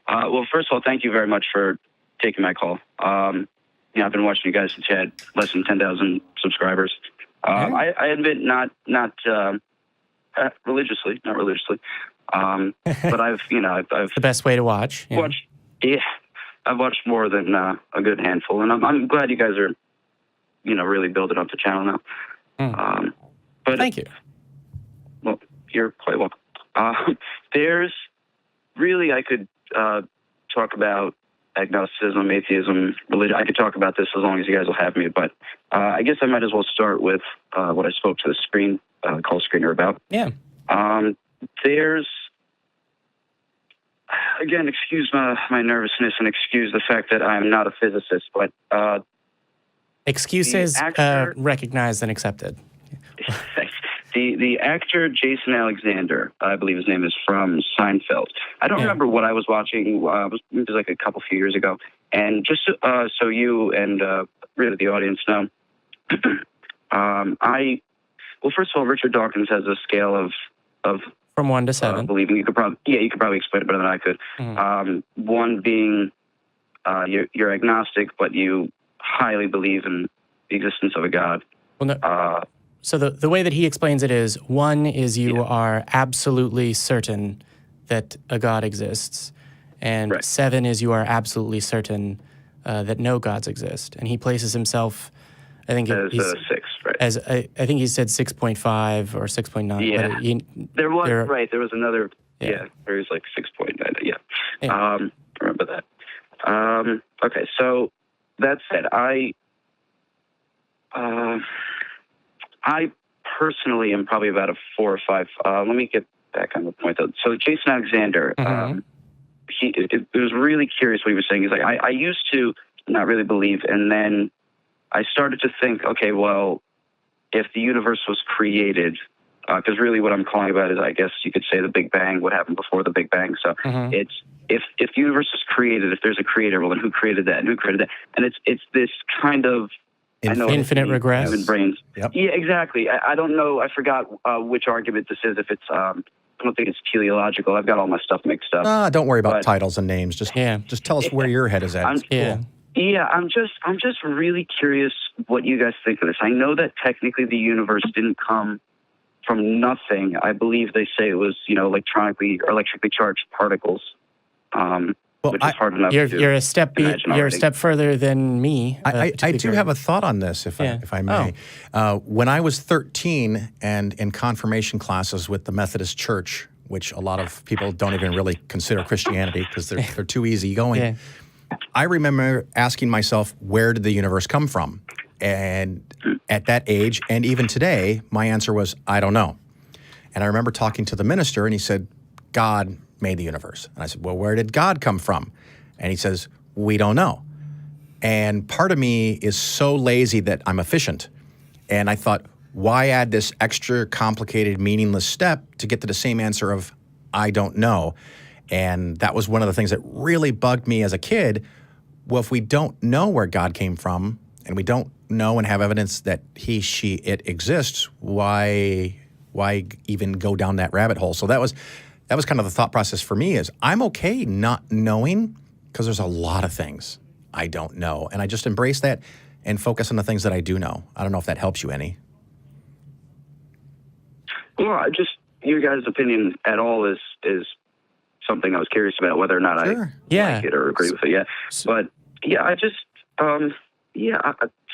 Well, first of all, thank you very much for taking my call. I've been watching you guys since you had less than 10,000 subscribers. I admit not religiously, but I've the best way to watch. Yeah. I've watched more than a good handful, and I'm glad you guys are, really building up the channel now. But thank you. Well, you're quite welcome. There's really, I could talk about agnosticism, atheism, religion. I could talk about this as long as you guys will have me, but I guess I might as well start with what I spoke to the call screener about. Yeah. There's, again, excuse my nervousness and excuse the fact that I'm not a physicist, but excuses recognized and accepted. The actor Jason Alexander, I believe his name is, from Seinfeld. I don't remember what I was watching. It was like a few years ago. And just so you and really the audience know, first of all, Richard Dawkins has a scale of from 1 to 7. Believing you could probably explain it better than I could. Mm-hmm. 1 being you're agnostic, but you highly believe in the existence of a God. Well, no. So the way that he explains it is 1 is you are absolutely certain that a God exists, and 7 is you are absolutely certain that no gods exist. And he places himself, I think he's 6, right? As I think he said 6.5 or 6.9. Yeah, there was another. Yeah, there was like 6.9. Yeah. I remember that. Okay, so that said, I personally am probably about a 4 or 5. Let me get back on the point, though. So Jason Alexander, it was really curious what he was saying. He's like, I used to not really believe, and then I started to think, okay, well, if the universe was created, because really what I'm calling about is, I guess you could say the Big Bang, what happened before the Big Bang. So it's if the universe is created, if there's a creator, well, then who created that and who created that? And it's this kind of infinite regress. Human brains. Yep. Yeah, exactly. I don't know. I forgot which argument this is. If it's, I don't think it's teleological. I've got all my stuff mixed up. Don't worry about titles and names. Just tell us where your head is at. Yeah, I'm just really curious what you guys think of this. I know that technically the universe didn't come from nothing. I believe they say it was, electrically charged particles. Which is hard enough. You're a step further than me. I do have a thought on this, if I may. When I was 13 and in confirmation classes with the Methodist Church, which a lot of people don't even really consider Christianity because they're too easygoing. Yeah. I remember asking myself, where did the universe come from? And at that age, and even today, my answer was, I don't know. And I remember talking to the minister, and he said, God made the universe. And I said, well, where did God come from? And he says, we don't know. And part of me is so lazy that I'm efficient. And I thought, why add this extra complicated, meaningless step to get to the same answer of, I don't know? And that was one of the things that really bugged me as a kid. Well, if we don't know where God came from, and we don't know and have evidence that he, she, it exists, why even go down that rabbit hole? So that was kind of the thought process for me, is I'm okay not knowing because there's a lot of things I don't know. And I just embrace that and focus on the things that I do know. I don't know if that helps you any. Well, just your guys' opinion at all is something I was curious about, whether or not I like it or agree with it. Yeah. But I just,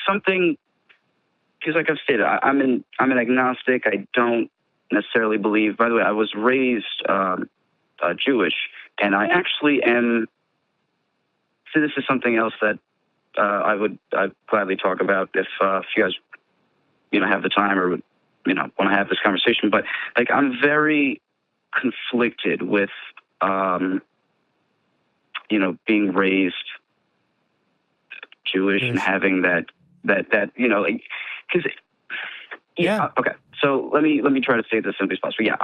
something, because like I've stated, I'm an agnostic. I don't necessarily believe. By the way, I was raised Jewish, and I actually am. So this is something else that I'd gladly talk about if you guys have the time or want to have this conversation. But like, I'm very conflicted with being raised Jewish and having that because okay. So let me try to say this as simply as possible. Yeah,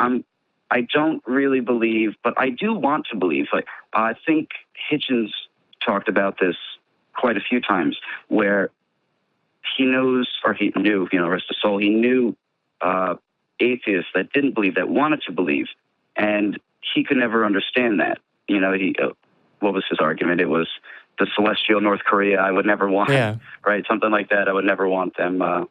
I don't really believe, but I do want to believe. Like, I think Hitchens talked about this quite a few times, where he knew, rest his soul, he knew atheists that didn't believe, that wanted to believe, and he could never understand that. what was his argument? It was the celestial North Korea. I would never want, right? Something like that. I would never want them. I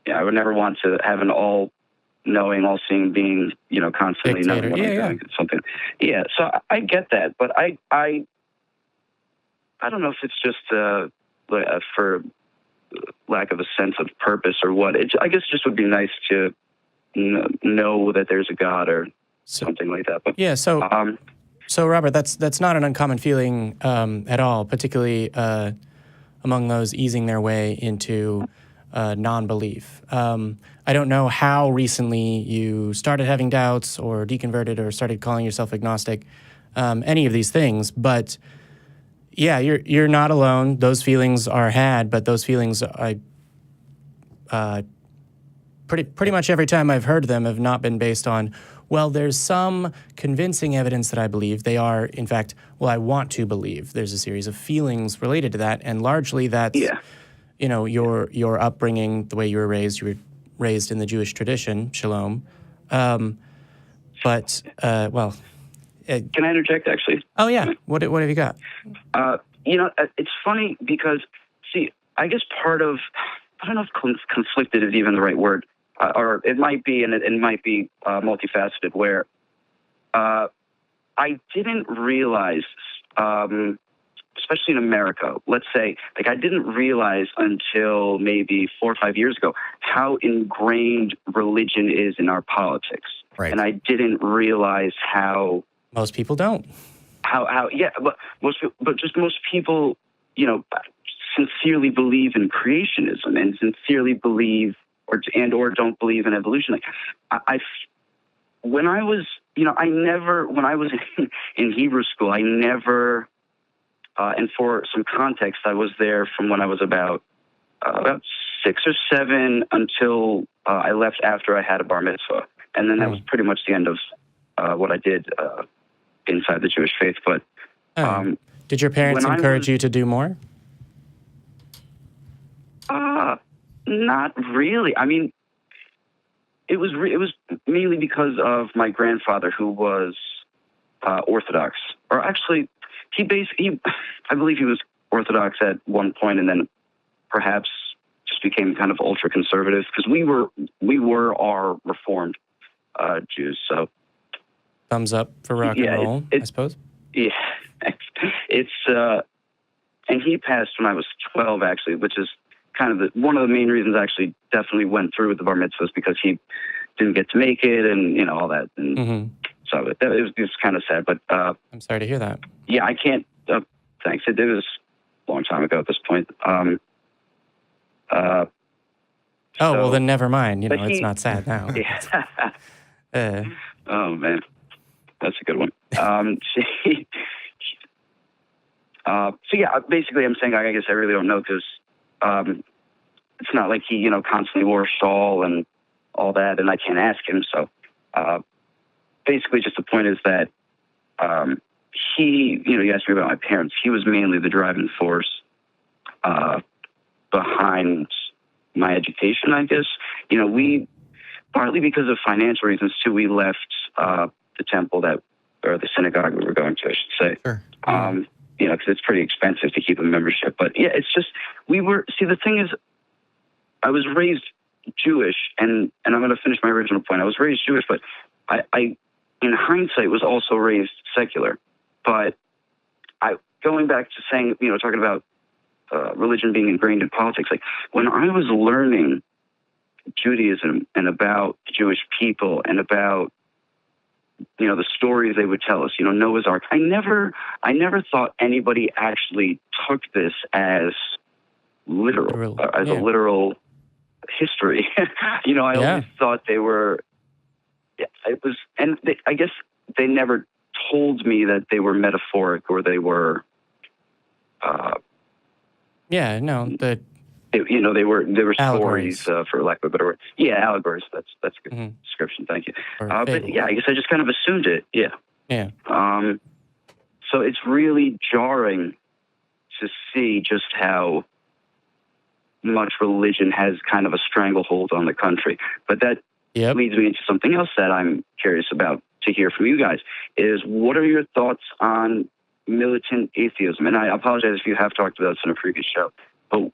would never want to have an all-knowing, all-seeing being, constantly dictator. knowing what I'm doing. Something. Yeah. So I get that, but I don't know if it's just for lack of a sense of purpose or what. I guess just would be nice to know that there's a God or something like that. But so Robert, that's not an uncommon feeling at all, particularly among those easing their way into non-belief. I don't know how recently you started having doubts or deconverted or started calling yourself agnostic, any of these things, but yeah, you're not alone. Those feelings are had, but those feelings, pretty much every time I've heard them have not been based on, well, there's some convincing evidence that I believe. They are, in fact, well, I want to believe. There's a series of feelings related to that, and largely that's, your upbringing, the way you were raised. You were raised in the Jewish tradition, shalom. Can I interject, actually? Oh, yeah. What have you got? It's funny because, see, I guess part of, I don't know if conflicted is even the right word, or it might be, and it might be multifaceted, where I didn't realize, especially in America, let's say, like I didn't realize until maybe 4 or 5 years ago how ingrained religion is in our politics. Right. And I didn't realize how... Most people don't. But most people, sincerely believe in creationism and sincerely believe or don't believe in evolution. When I was in Hebrew school, I never, and for some context, I was there from when I was about 6 or 7 until I left after I had a bar mitzvah. And then that was pretty much the end of what I did inside the Jewish faith. But did your parents encourage you to do more? Not really. I mean, it was mainly because of my grandfather, who was Orthodox, or actually, I believe he was Orthodox at one point, and then perhaps just became kind of ultra conservative, because we were our Reformed Jews. So, thumbs up for rock and roll, I suppose. Yeah, it's and he passed when I was 12, actually, which is kind of one of the main reasons I actually definitely went through with the bar mitzvahs, because he didn't get to make it and all that. And so it was kind of sad, but I'm sorry to hear that. Yeah, I can't. Thanks. It was a long time ago at this point. Well, then never mind. It's not sad now. Yeah. Oh man, that's a good one. So yeah, basically, I'm saying I guess I really don't know, because it's not like he, constantly wore a shawl and all that, and I can't ask him. So basically, just the point is that he, you asked me about my parents. He was mainly the driving force behind my education, I guess. We, partly because of financial reasons too, we left the temple or the synagogue we were going to, I should say. Sure. Because it's pretty expensive to keep a membership. But yeah, it's just, the thing is, I was raised Jewish, and I'm going to finish my original point. I was raised Jewish, but I in hindsight, was also raised secular. But going back to saying, talking about religion being ingrained in politics, like when I was learning Judaism and about the Jewish people and about the stories they would tell us, Noah's Ark. I never thought anybody actually took this as literal, a literal history. I always thought they were. It was, and I guess they never told me that they were metaphoric or they were. They were stories, for lack of a better word. Yeah, allegories. That's a good description. Thank you. But yeah, I guess I just kind of assumed it. Yeah. Yeah. So it's really jarring to see just how much religion has kind of a stranglehold on the country. But that leads me into something else that I'm curious about to hear from you guys. Is what are your thoughts on militant atheism, and I apologize if you have talked about this in a previous show, but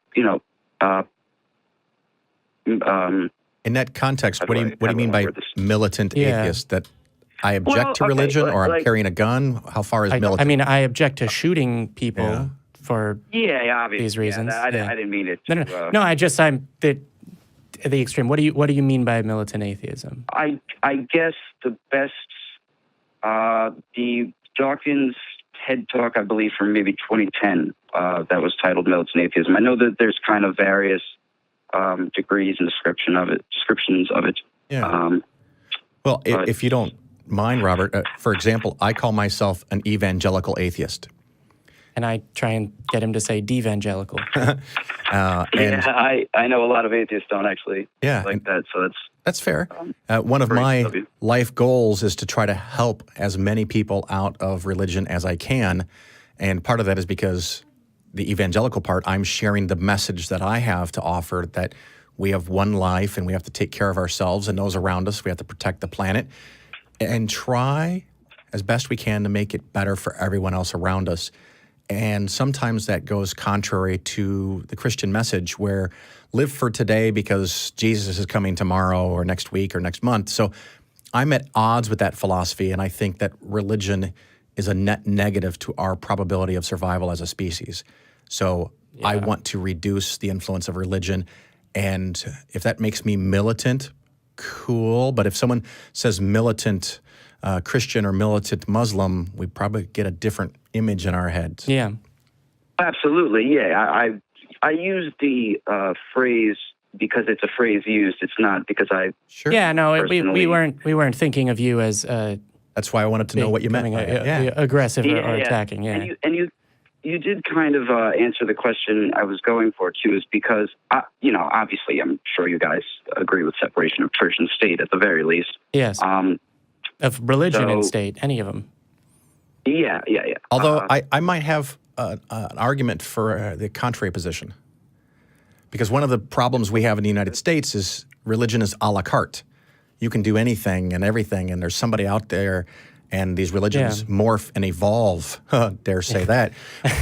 in that context, what do you mean by militant atheist? That I object to religion, or I'm carrying a gun? How far is militant? I mean, I object to shooting people for these reasons. Yeah, I didn't mean it. No, I'm the extreme. What do you mean by militant atheism? I guess the best, the Dawkins TED Talk, I believe, from maybe 2010, that was titled Militant Atheism. I know that there's kind of various degrees and descriptions of it. Yeah. Well, if you don't mind, Robert, for example, I call myself an evangelical atheist. And I try and get him to say devangelical. I know a lot of atheists don't actually like that, so that's fair. One of my life goals is to try to help as many people out of religion as I can, and part of that is because the evangelical part, I'm sharing the message that I have to offer, that we have one life and we have to take care of ourselves and those around us. We have to protect the planet and try as best we can to make it better for everyone else around us. And sometimes that goes contrary to the Christian message, where live for today because Jesus is coming tomorrow or next week or next month. So I'm at odds with that philosophy, and I think that religion is a net negative to our probability of survival as a species. So I want to reduce the influence of religion. And if that makes me militant, cool. But if someone says militant Christian or militant Muslim, we probably get a different image in our heads. Yeah. Absolutely. Yeah. I use the phrase because it's a phrase used. It's not because I. Sure. Yeah. No. We weren't thinking of you as. That's why I wanted to know what you meant by it. Aggressive or attacking. Yeah. And you did kind of answer the question I was going for too, is because obviously I'm sure you guys agree with separation of church and state at the very least. Yes. Of religion and state, any of them. Yeah. Although I might have an argument for the contrary position. Because one of the problems we have in the United States is religion is a la carte. You can do anything and everything, and there's somebody out there, and these religions morph and evolve, dare say that.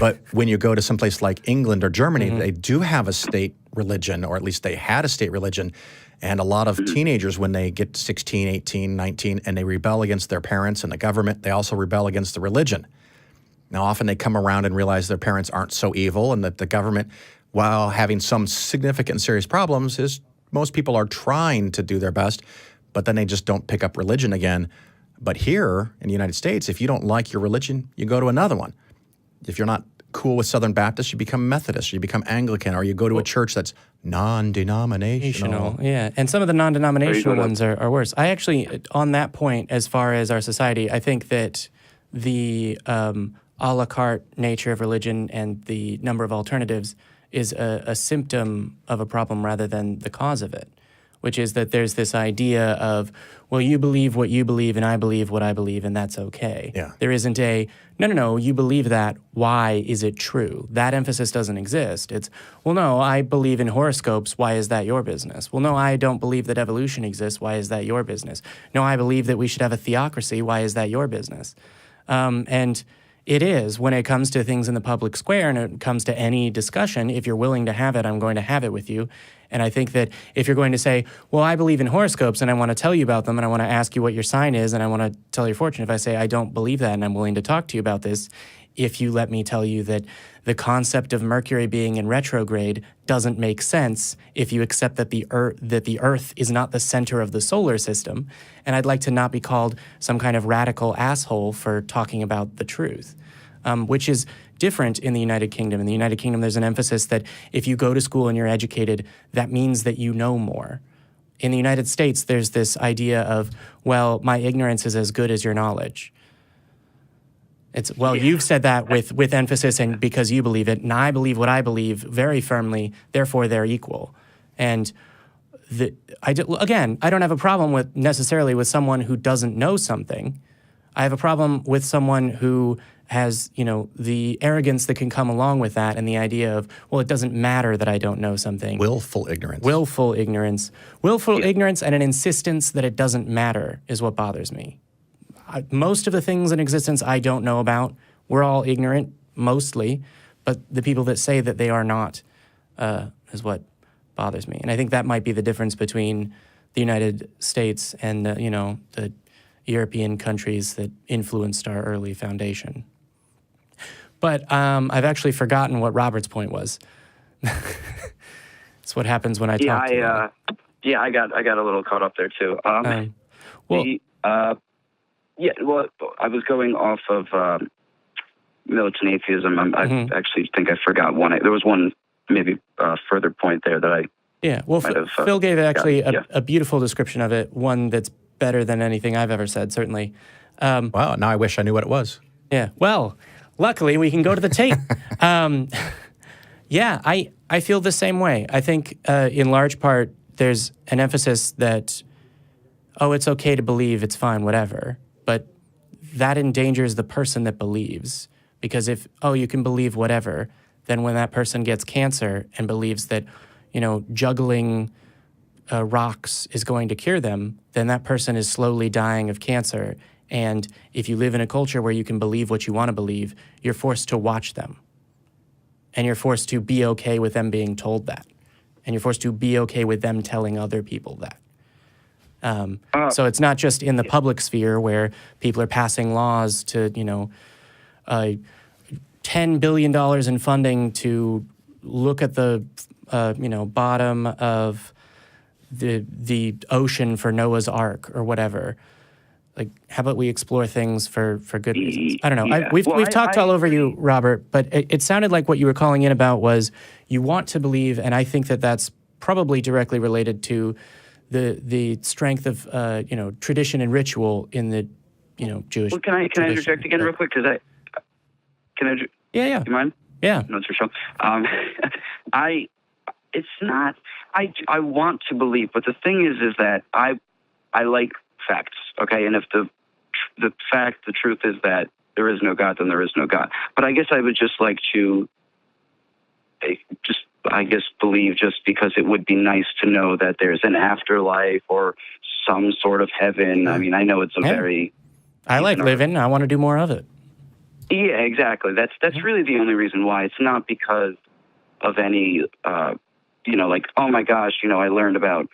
But when you go to someplace like England or Germany, they do have a state religion, or at least they had a state religion. And a lot of teenagers, when they get 16, 18, 19, and they rebel against their parents and the government, they also rebel against the religion. Now, often they come around and realize their parents aren't so evil, and that the government, while having some significant and serious problems, is most people are trying to do their best, but then they just don't pick up religion again. But here in the United States, if you don't like your religion, you go to another one. If you're not cool with Southern Baptist, you become Methodist, you become Anglican, or you go to a church that's non-denominational. Yeah, and some of the non-denominational ones are worse. I actually, on that point, as far as our society, I think that the a la carte nature of religion and the number of alternatives is a symptom of a problem rather than the cause of it, which is that there's this idea of, well, you believe what you believe and I believe what I believe, and that's okay. Yeah. There isn't no, you believe that, why is it true? That emphasis doesn't exist. It's, well, no, I believe in horoscopes, why is that your business? Well, no, I don't believe that evolution exists, why is that your business? No, I believe that we should have a theocracy, why is that your business? And it is, when it comes to things in the public square and it comes to any discussion, if you're willing to have it, I'm going to have it with you. And I think that if you're going to say, well, I believe in horoscopes and I want to tell you about them and I want to ask you what your sign is and I want to tell your fortune, if I say I don't believe that and I'm willing to talk to you about this, if you let me tell you that the concept of Mercury being in retrograde doesn't make sense if you accept that the Earth is not the center of the solar system, and I'd like to not be called some kind of radical asshole for talking about the truth, which is different in the United Kingdom. In the United Kingdom, there's an emphasis that if you go to school and you're educated, that means that you know more. In the United States, there's this idea of, well, my ignorance is as good as your knowledge. It's, well, you've said that with emphasis and because you believe it, and I believe what I believe very firmly, therefore they're equal. And I don't have a problem necessarily with someone who doesn't know something. I have a problem with someone who has, the arrogance that can come along with that and the idea of, well, it doesn't matter that I don't know something. Willful ignorance. Willful ignorance and an insistence that it doesn't matter is what bothers me. Most of the things in existence I don't know about. we're all ignorant, mostly, but the people that say that they are not is what bothers me. And I think that might be the difference between the United States and, the European countries that influenced our early foundation. But I've actually forgotten what Robert's point was. It's what happens when I talk to you. Yeah, I got a little caught up there too. I was going off of militant atheism. I actually think I forgot one. There was one maybe further point there that I. Yeah, well, Phil gave actually a beautiful description of it. One that's better than anything I've ever said, certainly. Wow, now I wish I knew what it was. Yeah, well, luckily we can go to the tape. Yeah, I feel the same way. I think in large part there's an emphasis that, it's okay to believe, it's fine, whatever. But that endangers the person that believes. Because if, you can believe whatever, then when that person gets cancer and believes that, juggling rocks is going to cure them, then that person is slowly dying of cancer. And if you live in a culture where you can believe what you want to believe, you're forced to watch them. And you're forced to be okay with them being told that. And you're forced to be okay with them telling other people that. So it's not just in the public sphere where people are passing laws to, $10 billion in funding to look at the, bottom of the ocean for Noah's Ark or whatever. Like, how about we explore things for good reasons? I don't know. Yeah. We've talked all over you, Robert, but it sounded like what you were calling in about was you want to believe, and I think that that's probably directly related to the strength of tradition and ritual in the Jewish. Well, can I interject again real quick? Because Yeah. Do you mind? Yeah. No, it's for sure. It's not. I want to believe, but the thing is that I like facts. Okay, and if the truth is that there is no God, then there is no God. But I guess I would just like to believe, just because it would be nice to know that there's an afterlife or some sort of heaven. I mean, I know it's very. I like living. I want to do more of it. Yeah, exactly. That's really the only reason why. It's not because of any, like, oh my gosh, I learned about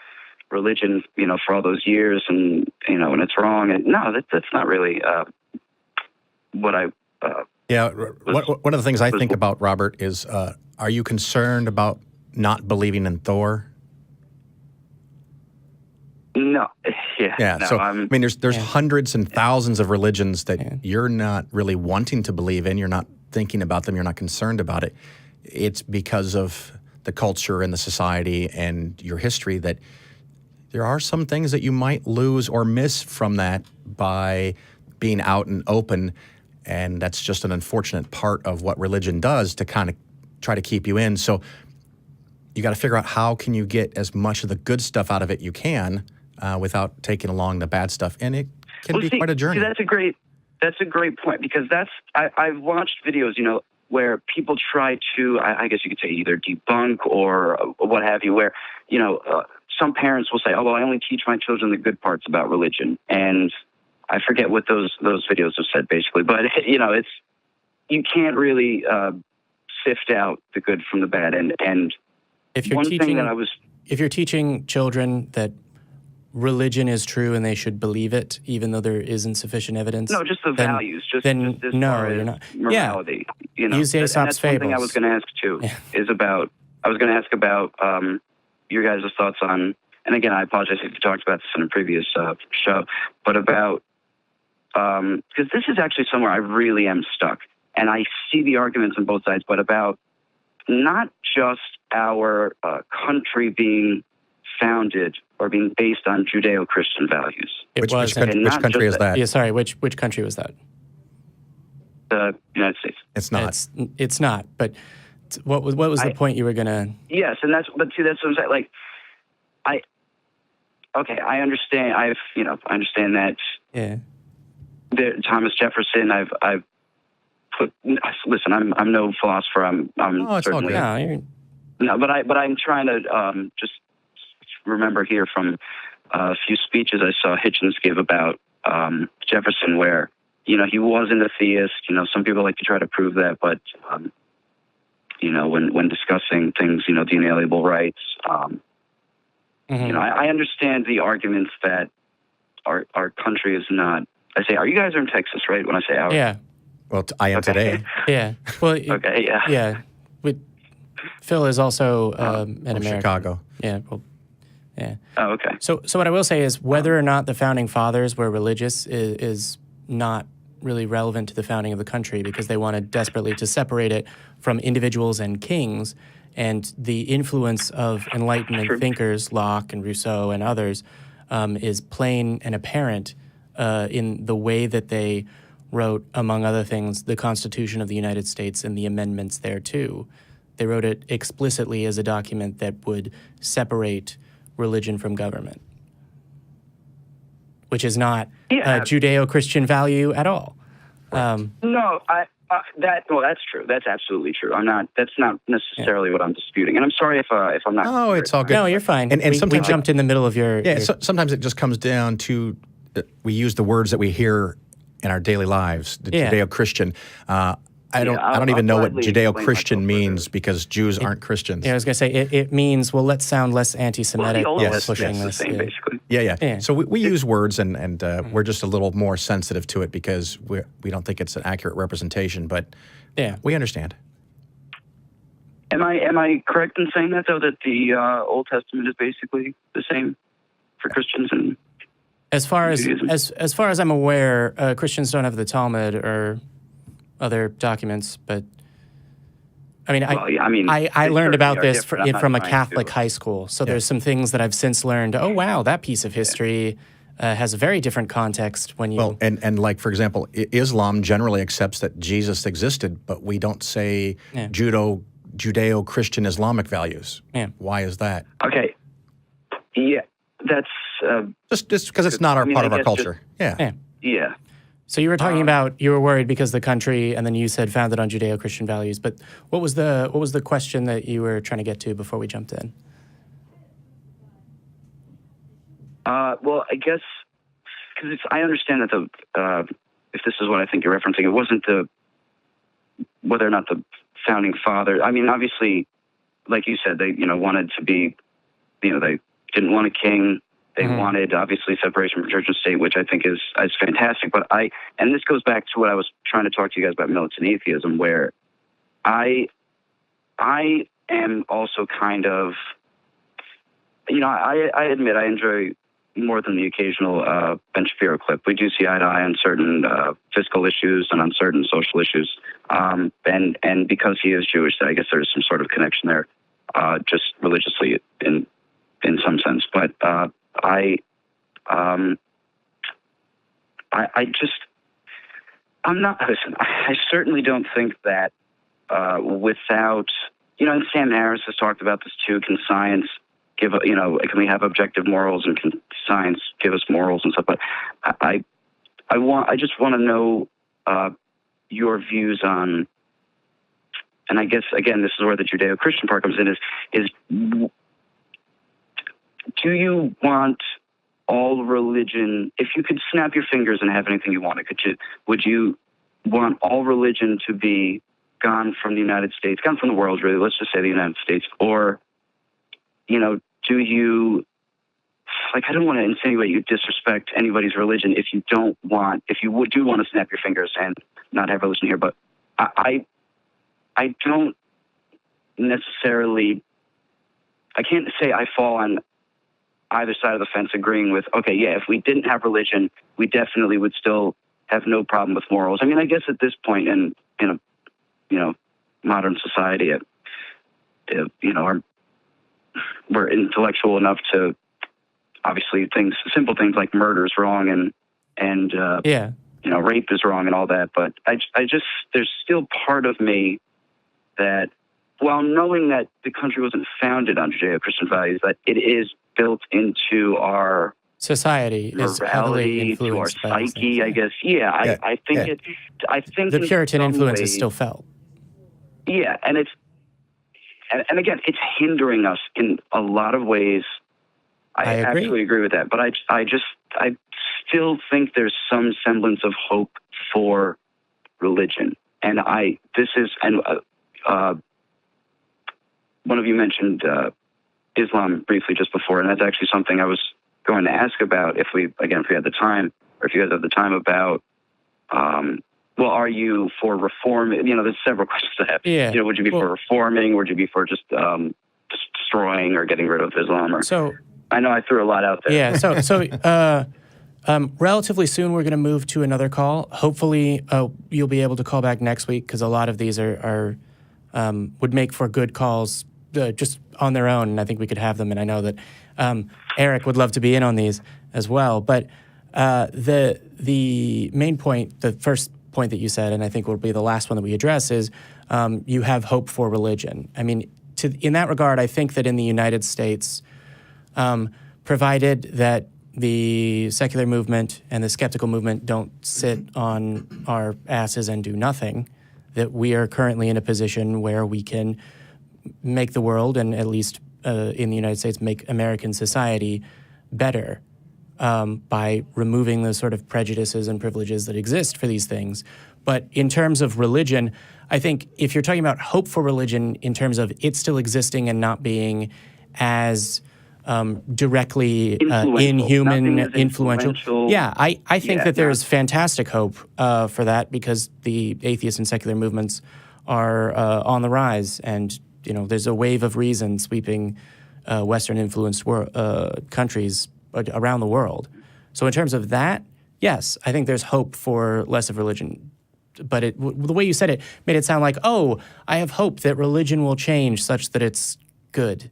religion, for all those years, and and it's wrong. And no, that's not really what I. One of the things I think about, Robert, is are you concerned about not believing in Thor? No. Yeah. No, so there's hundreds and thousands of religions that you're not really wanting to believe in. You're not thinking about them. You're not concerned about it. It's because of the culture and the society and your history that there are some things that you might lose or miss from that by being out and open. And that's just an unfortunate part of what religion does to kind of try to keep you in. So you got to figure out how can you get as much of the good stuff out of it you can without taking along the bad stuff. And it can be quite a journey. That's a great point, because I've watched videos, where people try to, I guess you could say, either debunk or what have you, where, some parents will say, oh, well, I only teach my children the good parts about religion. And I forget what those videos have said, basically. But, it's, you can't really sift out the good from the bad. And if you're teaching children that religion is true and they should believe it, even though there isn't sufficient evidence. No, just the values. Just no, you're not. Morality. Use Aesop's fables. One thing I was going to ask too is about. I was going to ask about your guys' thoughts on. And again, I apologize if you talked about this in a previous show, but about because this is actually somewhere I really am stuck, and I see the arguments on both sides, but about not just our country being founded or being based on Judeo-Christian values. Which country is that? Yeah, sorry, which country was that? The United States. It's not. It's not. But what was the point you were gonna? Yes, and that's what I'm saying. Like, I understand. I understand that. Yeah. Thomas Jefferson. I've put. Listen, I'm no philosopher. I'm certainly. No, but I'm trying to just remember here from a few speeches I saw Hitchens give about Jefferson, where he wasn't a theist. Some people like to try to prove that, but when discussing things, the inalienable rights, I understand the arguments that our country is not. I say, you guys are in Texas, right? When I say our. Yeah. Well, I am today. Yeah. Well. Okay. Yeah. Yeah. Phil is also an American. Chicago. Yeah. Well, yeah. Oh, okay. So what I will say is whether or not the founding fathers were religious is not really relevant to the founding of the country, because they wanted desperately to separate it from individuals and kings, and the influence of Enlightenment thinkers, Locke and Rousseau and others, is plain and apparent in the way that they wrote, among other things, the Constitution of the United States and the amendments thereto. They wrote it explicitly as a document that would separate religion from government, which is not a Judeo-Christian value at all. No, that's true. That's absolutely true. That's not necessarily what I'm disputing. And I'm sorry if I'm not. Oh, it's all good. No, you're fine. And sometimes we jumped in the middle of your. Yeah, sometimes it just comes down to we use the words that we hear in our daily lives, the Judeo-Christian. I don't even know what Judeo-Christian means, because Jews aren't Christians. Yeah, I was going to say, it means, let's sound less anti-Semitic while pushing this. Basically. Yeah. So we use words, and we're just a little more sensitive to it because we don't think it's an accurate representation, but we understand. Am I correct in saying that, though, that the Old Testament is basically the same for Christians and as far Judaism? as far as I'm aware, Christians don't have the Talmud or other documents, but I learned about this from a Catholic high school. So there's some things that I've since learned. Oh wow, that piece of history has a very different context when you. Well, and like for example, Islam generally accepts that Jesus existed, but we don't say Judeo-Christian Islamic values. Yeah. Why is that? Okay. Yeah, that's just because it's not part of our culture. Yeah. So you were talking about you were worried because the country, and then you said founded on Judeo-Christian values. But what was the question that you were trying to get to before we jumped in? Well, I guess because I understand that if this is what I think you're referencing, it wasn't whether or not the founding father. I mean, obviously, like you said, they wanted to be, they didn't want a king. They wanted, obviously, separation from church and state, which I think is fantastic. But and this goes back to what I was trying to talk to you guys about militant atheism, where I am also kind of, I admit I enjoy more than the occasional Ben Shapiro clip. We do see eye to eye on certain fiscal issues and on certain social issues. And because he is Jewish, I guess there's some sort of connection there, just religiously in some sense. But I'm not, listen, I certainly don't think that without, and Sam Harris has talked about this too, can science give, can we have objective morals, and can science give us morals and stuff? But I just want to know your views on, and I guess, again, this is where the Judeo-Christian part comes in, is do you want all religion, if you could snap your fingers and have anything you wanted, would you want all religion to be gone from the United States, gone from the world, really, let's just say the United States, or, do you, I don't want to insinuate you disrespect anybody's religion if you do want to snap your fingers and not have religion here, but I don't necessarily, I can't say I fall on either side of the fence agreeing with, okay, yeah, if we didn't have religion, we definitely would still have no problem with morals. I mean, I guess at this point in a modern society, we're intellectual enough to, obviously, simple things like murder is wrong and rape is wrong and all that. But I just, there's still part of me that, while knowing that the country wasn't founded on Judeo-Christian values, that it is built into our society, is heavily influenced to our psyche, I guess. Yeah, I think I think the Puritan influence is still felt. Yeah, and and again, it's hindering us in a lot of ways. I absolutely agree with that, but I still think there's some semblance of hope for religion. And one of you mentioned Islam briefly just before, and that's actually something I was going to ask about if we had the time, or if you guys have the time, about, well, are you for reform? There's several questions I have. Yeah. Would you be for reforming? Would you be for just destroying or getting rid of Islam? I know I threw a lot out there. Yeah, so relatively soon we're going to move to another call. Hopefully you'll be able to call back next week, because a lot of these are would make for good calls just on their own, and I think we could have them. And I know that Eric would love to be in on these as well. But the main point, the first point that you said, and I think will be the last one that we address, is you have hope for religion. I mean, in that regard, I think that in the United States, provided that the secular movement and the skeptical movement don't sit on our asses and do nothing, that we are currently in a position where we can make the world, and at least in the United States, make American society better by removing the sort of prejudices and privileges that exist for these things. But in terms of religion, I think if you're talking about hope for religion in terms of it still existing and not being as directly inhuman, influential. Yeah, I think that there's fantastic hope for that, because the atheist and secular movements are on the rise, and there's a wave of reason sweeping Western-influenced countries around the world. So in terms of that, yes, I think there's hope for less of religion. But the way you said it made it sound like, oh, I have hope that religion will change such that it's good.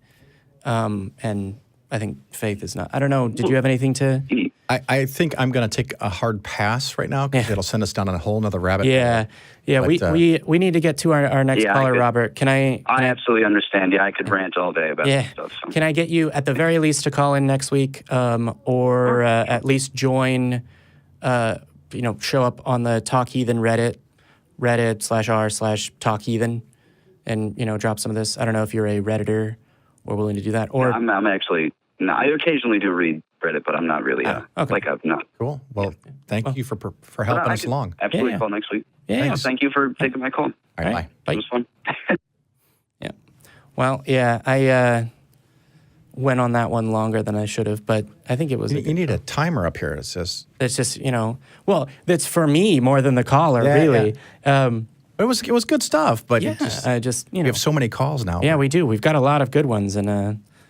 And I think faith is not. I don't know. Did you have anything to? I think I'm going to take a hard pass right now, because it'll send us down on a whole nother rabbit hole. Yeah. But, we need to get to our next caller, Robert. Can I absolutely understand. Yeah, I could rant all day about this stuff. So. Can I get you at the very least to call in next week, or at least join? Show up on the Talk Heathen Reddit/r/Talk Heathen, and drop some of this. I don't know if you're a Redditor or willing to do that. Or I'm actually. No, I occasionally do read Reddit, but I'm not really I'm not. Cool. Well, thank you for helping us along. Absolutely call next week. Yeah. Thank you for taking my call. All right, bye. It was fun. Yeah. Well, yeah, I went on that one longer than I should have, but I think it was. You need a timer up here. It says. It's just that's for me more than the caller, really. Yeah. It was good stuff, but I just we have so many calls now. Yeah, we do. We've got a lot of good ones, and